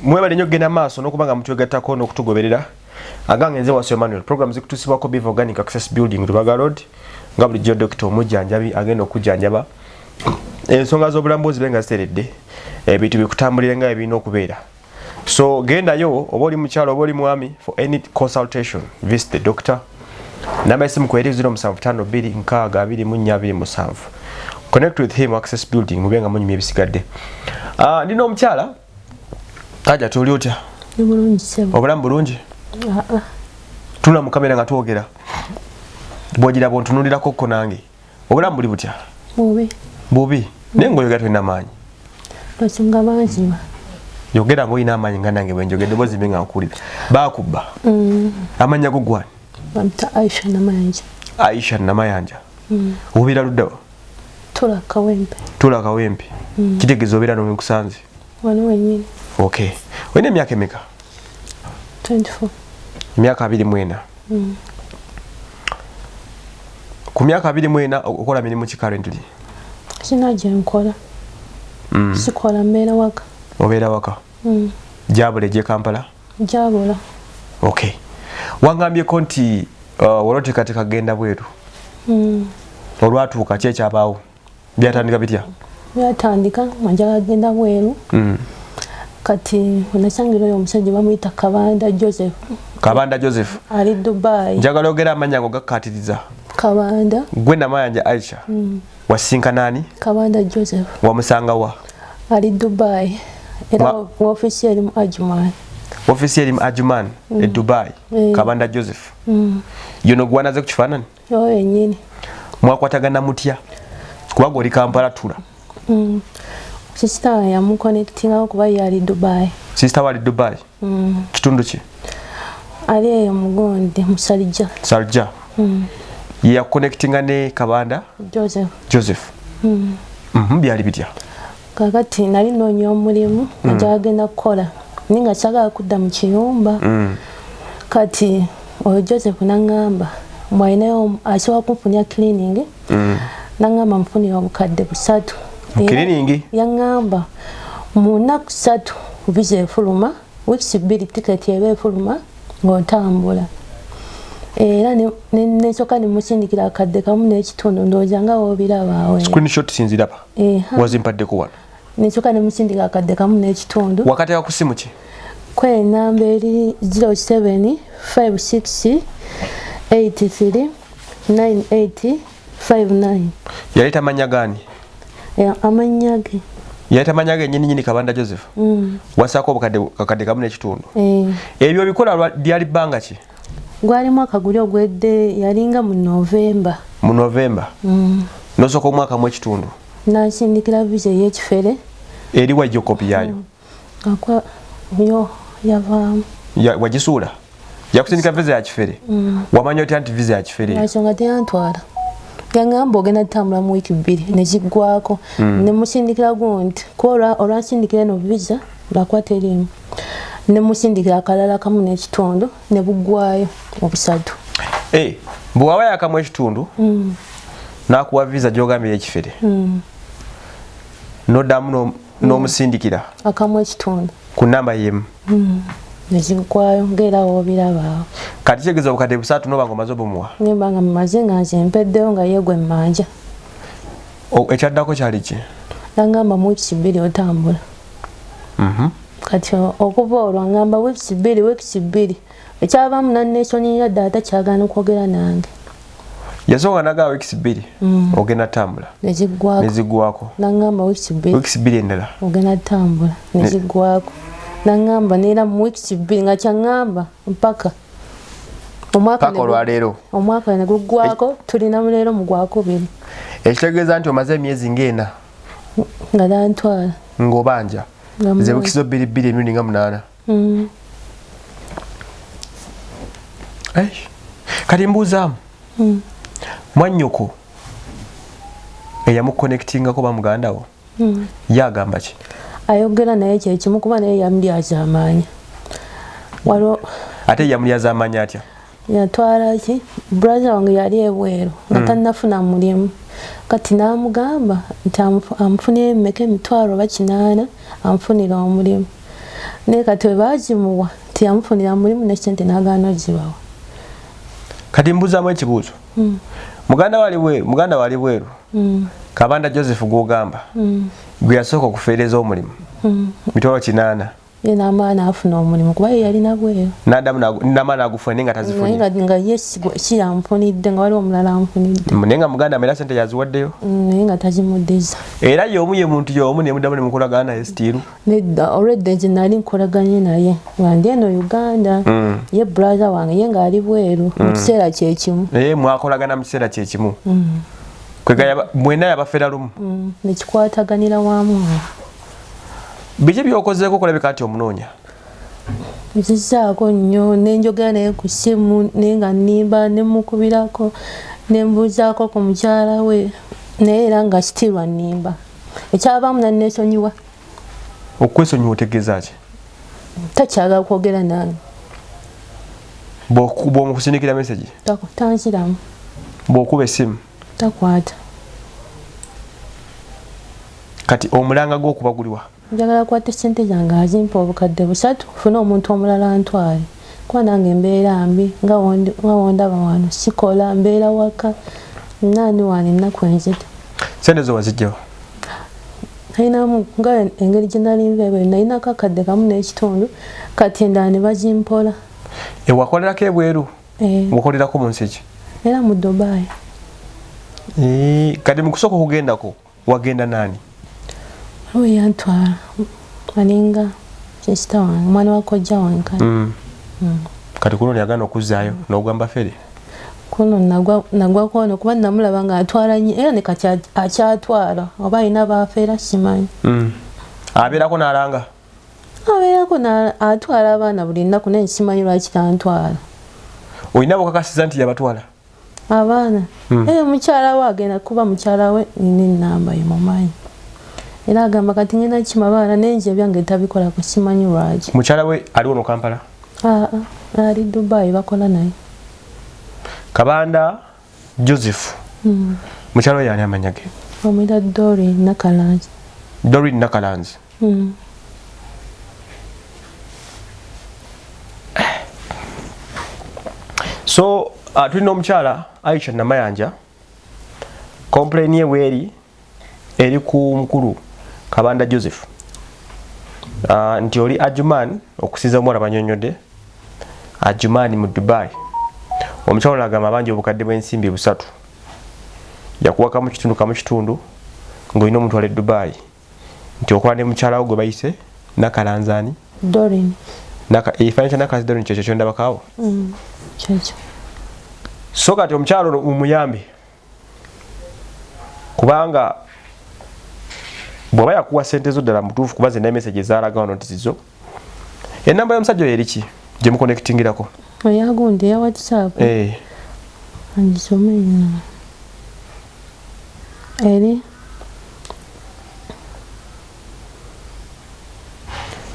mwebale nnyo genda maaso n'okubanga mutwegattako n'okutugoberera agange nze Wasio Emmanuel program zikutusibwako Beef Organic Access Building Lubaga Road nga bulijjo Dr. Omujjanjabi agenda okujjanjaba ensonga z'obulambuzi benga ziteredde ebintu bikutambulire nga ebirina okubeera. So gendayo oba oli mukyalo oba oli mwami for any consultation visit the doctor. Namba esimu ku 0752 connect with him Access Building mubenga munyumya ebisigadde. Ndina omukyala aja tuli otya? Ni bulungi sebo. Obulamu bulungi? Tula mu kamera nga twogera. Bwogira bontunulirako ko nange. Obulamu buli butya? Bubi. Nengo yogera tulina amaanyi. Lwasinga banziba. Yogera ngo ina amaanyi nga nange bwenjogedde bozi benga nkulira. Bakubba. Amanya go gwani. Bamta Aisha Namayanja. Aisha Namayanja. Ubira luddawa? Tula Kawempe. Tula Kawempe. Kitegeeza obira no nkusanze. Wano wenyini. Okay. Wene myaka emeka? 24. Myaka 24. Ku myaka 24 okola mirimu ki currently? Sina gye nkola. Sikola mbeera waka. Obeera waka? Jabule gye Kampala? Jabula. Okay. Wangambyeko nti walotekateka genda bweru. Olwatuuka ki ekyabaawo? Byatandika bitya? Byatandika manjala genda bweru. Kati unasangira oyo omusajja bamuyita Kabanda Joseph. Kabanda Joseph. Ali Dubai. Njagala ogera amanya go gakatiriza. Kabanda. Gwe Namayanja Aisha. Wasinka nani? Kabanda Joseph. Wamusanga wa? Ali Dubai. Era official mu Ajuman. Official mu Ajuman e Dubai. Kabanda Joseph. Yono gwanaze ku kifaananyi? Yo yenyini. Mwakwatagana mutya? Kubago oli Kampala tula. Sister ya mu connecting kuba yali Dubai. Sister wali Dubai. Kitundu ki? Ali eyo mugonde musalija. Salija. Ya connecting ne Kabanda Joseph. Byali bitya? Kakati nali nonyo omulimu njagenda kukola. Ninga kyagala kudda mu kiyumba. Kati oyo Joseph nangamba mwainayo asobola kumfunya cleaning. Nangamba mfunira obukadde busatu. Cleaning? Yangamba mu nnaku 3 visa efuluma, weeks 2 ticket ebe efuluma ng'otambula. Era nesoka nimusindikira akadde kamu n'ekitundu ndowooza nga woobirabaawe. Screenshot sinziraba. Wazimpaddeko wano. Nesoka nimusindika akadde kamu n'ekitundu. Wakateeka ku simu ki? Kwe namba eri 0756839859. Yaleta manya gani? Amanyage. Yaleta manyage nyini Kabanda Joseph. Wasako obukadde kamu n'ekitundu. Ebyo bikola lyali bbanga ki? Gwali mwaka guli ogwedde yalinga mu November. Mu November? Nosoko mwaka mu ekitundu. Nasindikira visa y'ekifere. Eri wajjo kopi yayo. Akwa yo yavaamu. Wagisuula? Yakusindika visa ya kifere. Wamanya otya nti visa ya kifere? Nasonga teyantwala. Yangamba ogenda tambula mu wiki 2 ne ziggwako. Ne musindikira gundi. Kola olwasindikira no visa lakwata erimu. Ne musindikira akalala kamu n'ekitundu ne buggwayo obusatu. Bw'awa yakamu ekitundu n'akuwa visa gy'ogambye ekifere. N'oddamu n'omusindikira akamu ekitundu ku nnamba yemu. Ne ziggwayo ng'era woobirabaawo. Kati kitegeeza obukadde busatu n'oba ng'omaze obumuwa? Nimba nga mumaze nga nze mpeddeyo nga yeegwe mmanja. Ekyaddako kyali ki? Nangamba mu weeks 2 otambula. Kati okuva olwo ngamba weeks 2. Ekyavaamu nanneesonyiira ddala takyagaana okwogera nange. Yasooka nagaa weeks 2 ogenda tambula. Neziggwako. Nangamba weeks 2 endala. Ogenda tambula. Neziggwako. Nangamba neera mu weeks 2 nga kyangamba mpaka. Paka olwaleero. Omwaka ne guggwako tulina muleero mu Gwakubiri. Ekitegeeza nti omaze emyezi ng'ena. Nga dantwala. Ng'obanja. Ze wikizo 2 emirundi nga 8. Kati mbuuzaamu. Mwannyoko eyamuconnectingako ba muganda wo yagamba ki? Ayogera naye kyekimu kuba naye yamulyaza amaanyi. Ate yamulyaza amaanyi atya? Yatwala ki? Brother wange yali ebweru nga tannafuna mulimu. Kati n'amugamba nti amfunira emmeka 8,800 amfunira omulimu. ne kati bajimuwa tiyamufunira mulimu ne sente nagaana ogibawa. Kati mbuzamu ekibuuzo. Muganda wali bweru. Kabanda Joseph gw'ogamba. Gwe yasooka okufeereza omulimu. Mitwalo 8. Yena amaana afuna omulimu kuba yalina bweru. N'amaana agufuna nenga tazifuna. Nga yes kiyampunidde nga waliwo omulala ampunidde. Nenga muganda amera sente yaziwaddeyo. Nenga tazimuddiza. Era y'omu ye muntu y'omu ne muddamu ne mukolagana naye stiru. Nedda already nze nali nkolaganye naye nga ndi eno Uganda. Ye brother wange ye nga ali bweru mu kiseera kyekimu. Mwakolagana mu kiseera kyekimu. Kwegaya mwena yabafera lumu. Nekikwataganira wamu. Biki byokozeeko kulabika ati omunoonya? Nzizaako nnyo nenjogera naye ku ssimu naye nga nnimba ne mukubirako ne mbuuzaako ku mukyala we naye era nga sitirwa nnimba. Ekyavaamu nanneesonyiwa. Okwesonyiwa otegeeza ki? Takyagala kwogera nange. Bw'omukusindikira meseji? Tankiramu. Bw'okuba essimu? Takwata. Kati omulanga gw'okubaguliwa? Njagala kwata ssente zange azimpa obukadde 3 funa omuntu omulala antwale. Kuba nange mbeera mbi nga wondaba wano sikola mbeera waka nani wano ennaku enzita. Sente zo wazijjawa? Nalinamu nga engeri gye nali nveebwe nalinako akadde kamu n'ekitundu kati endala ne bazimpola. Wakolerako ebweru? Wakolerako mu nsi ki? Era mu Dubai. Kati mu kusooka okugendako wagenda nani? Owe yantwala aninga sister wange mwana wa kojja wange. Kati kuno yagana okuzzaayo n'ogamba fere? Kuno nagwa kono kuba namulaba nga atwala nnyo era ne kati akyatwala oba alina baafeera simanyi. Abeerako n'alanga? Abeerako atwala abaana buli nnaku naye simanyi lwaki tantwala. Olina bukakasiza nti yabatwala? Abaana? Mukyala we agenda kuba mukyala we nina ennamba ye mumanyi. Era agamba kati ngenda kima baana nenje byange tabikola ku simanyi lwaki. Mukyala we aliwo no Kampala? Ali Dubai bakola naye. Kabanda Joseph. Mukyala we yani amanya ge? Omwita Doreen Nakalanzi. Doreen Nakalanzi. So tulina omukyala Aisha Namayanja. Complain ye weeri eri ku mukulu Kabanda Joseph. Nti oli Ajuman okusiza omwana banyonyode. Ajuman mu Dubai. Omukyala agamba abanje obukadde bw'ensimbi 3. Yakuwaka mu kitundu ng'olina omuntu ali Dubai. Nti okola ne mukyala we gwe bayise Nakalanzani. Doreen. Financial Nakalanzi Doreen kyekyo kyondabakaawo. Kyekyo. So kati omukyala ono mumuyambe. Kubanga bw'aba yakuwa ssente zo ddala mutuufu kuba ze message zaalaga wano nti zizo. Ennamba y'omusajja oyo eriki gye muconnectingirako? Oyagundi ya WhatsApp. Angisome nnyo. Eri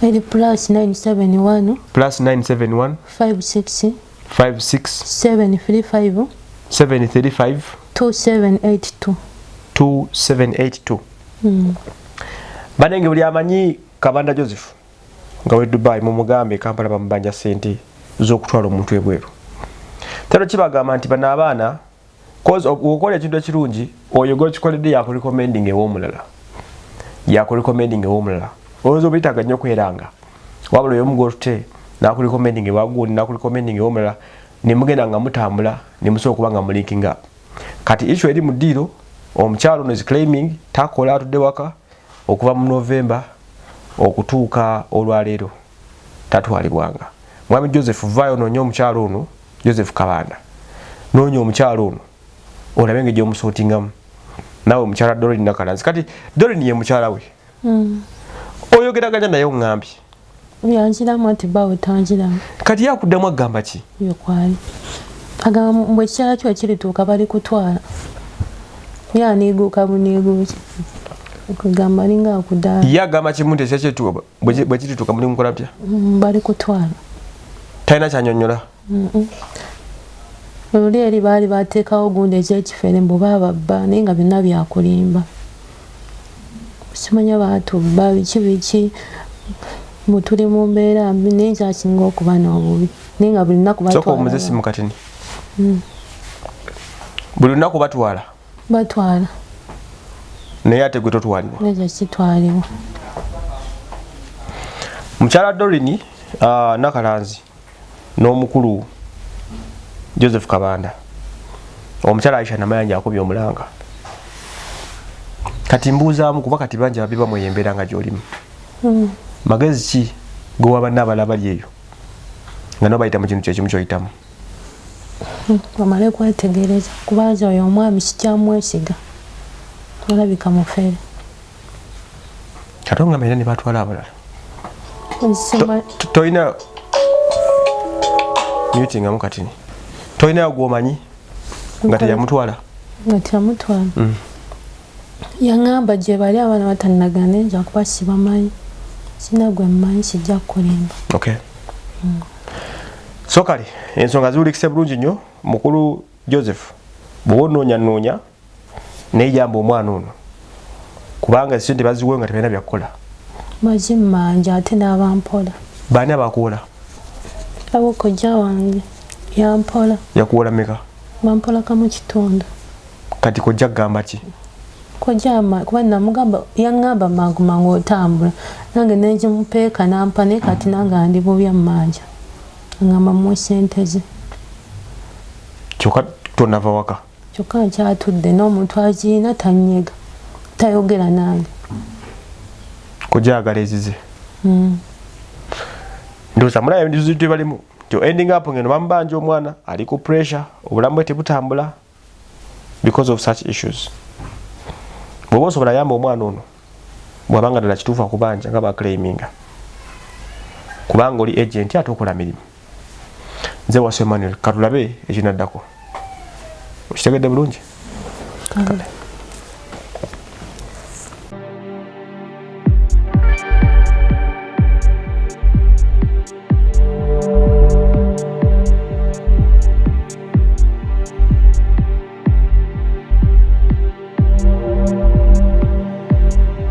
+971 56 735 2782. Banenge buli amanyi Kabanda Joseph nga we Dubai mu mugambe Kampala bamubanja ssente z'okutwala omuntu ebweru. Tero kibagamba nti bano abaana cause okola ekintu ekirungi oyo gw'okikoledde yakurecommending ew'omulala. Olowooza obiyitaga nnyo kweranga. Wabula oyo omugolute n'akurecommending ewagundi n'akurecommending ew'omulala ne mugenda nga mutambula ne musobola okuba nga mulinking up. Kati issue eri mu ddiiro omukyalo ono is claiming takola atudde waka okuva mu November okutuuka olwaleero tatwalibwanga. Mwami Joseph vaayo noonya omukyalo ono Joseph Kabanda. Noonya omukyalo ono olabe engeri gy'omusootingamu. Naawe omukyala Doreen Nakalanzi. Kati Doreen ye mukyala we. Oyogeraganya naye oŋŋambye. Yanziramu ati bawe tanziramu. Kati yakuddamu agamba ki? Yokwali. Agamba bwe ekyala kyo ekirituuka bali kutwala. Yaniiguuka buniiguuki. Okugamba linga akudaala. Ye agamba kimu nti ekyakyetuuka bwe kirituuka muli mukola bya? Bali kutwala. Talina kyanyonnyola? Oluli eri baali bateekawo gundi ekyekifere mbu bababba naye nga byonna byakulimba. Simanya baatubba biki mutuli mu mbeera mbi naye kyasinga okuba n'obubi naye nga buli lunaku soko omuzesi mukatini buli lunaku batwala naye ate gwe totwalibwa naye kitwalibwa mukyala Dorini Nakalanzi n'omukulu Joseph Kabanda omukyala Aisha Namayanja akubye omulanga kati mbuuzaamu kuba kati banja babiba mweyembeera nga gy'olimu magezi ki gwe wabanna abalaba eyo nga no bayita mu kintu kyekimu kyoyitamu bamale kwetegereza kubanga oyo omwami kikyamwesiga olabika mufere katonga mera ne batwala abalala toyina mutingamu katini toyinayo gwomanyi nga teyamutwala yaŋŋamba gye bali abaana batanagana nja kuba sibamanyi sina gwe mmanyi kijja kukolimba so kale ensonga ziwulikise bulungi nnyo mukulu Joseph bw'oba onoonya n'ejamba omwana ono kubanga sente baziwe nga tebalina byakukola bazimmanja ate n'abampola baani abakuwola abo kojja wange yampola yakuwola meka bampola kamu kitundu kati kojja kugamba ki kojja kuba namugamba yaŋŋamba mangu otambula nange nenjimupeeka nampa naye kati nange ndi bubya mmanja aŋŋamba muwe sente ze kyokka tonava waka kyokka nkyatudde n'omuntu agiina tanyega tayogera nange kojja agala ezize ndowooza mulaba ebizibu bye balimu nti ending up ngeno bamubanja omwana ali ku pressure obulamu bwe tebutambula because of such issues bw'oba osobola yamba omwana ono bw'abanga ddala kituufu akubanja nga baclaiminga kubanga oli agent ate okola mirimu nze Wasio Emmanuel katulabe ekinaddako okitegedde bulungi.